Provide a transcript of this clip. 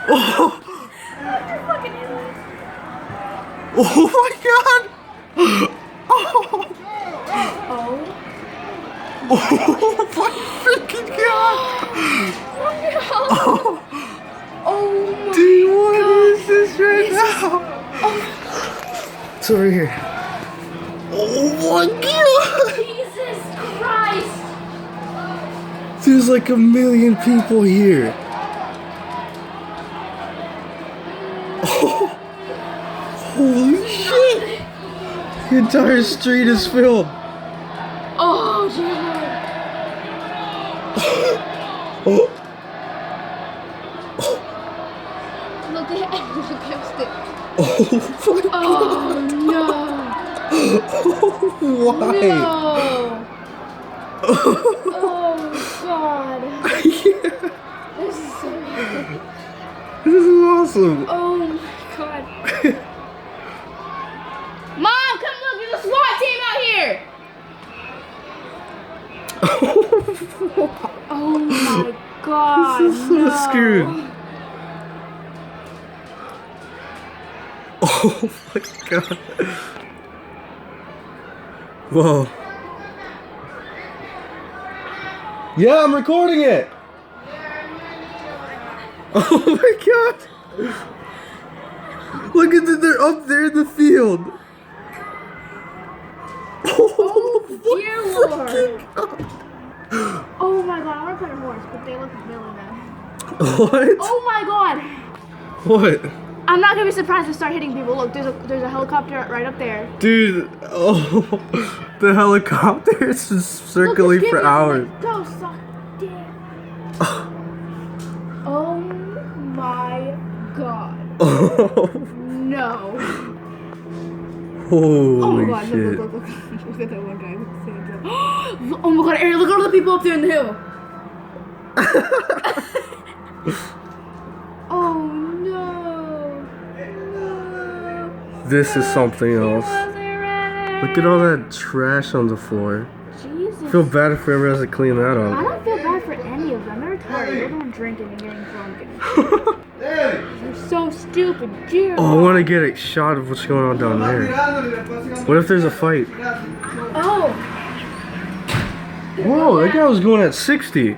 Oh. Oh my god! Oh. Oh my freaking god! Oh, Oh dude, what God. is this right now? It's over here. Oh my god! Jesus Christ! There's like a million people here. Oh, holy shit! The entire street is filled. Oh, Jesus! Oh. Look at it. Oh my Oh no! Why? No! Oh God! Yeah. This is so good. This is awesome. Oh my God! Mom, come look! There's a SWAT team out here! Oh my God! This is so no. screwed. Oh my god. Whoa. Yeah, I'm recording it. Oh my god. Look at that, they're up there in the field. Oh dear Lord! God. Oh my God! I want to pet a horse, but they look really bad. What? Oh my God! What? I'm not gonna be surprised if they start hitting people. Look, there's a helicopter right up there. Dude, oh, the helicopter is just circling for hours. Go suck dick. Oh my God. Oh, No. holy Oh my God, shit. look. Look at that one guy. Oh my God, Aaron, look at all the people up there in the hill. Oh no. This is something else. Look at all that trash on the floor. Jesus. I feel bad if whoever has to clean that I up. don't feel bad for any of them. They're retarded. They're the one drinking and getting drunk. They're so stupid. Dear Oh, I want to get a shot of what's going on down there. What if there's a fight? Oh. Whoa, that guy was going at 60.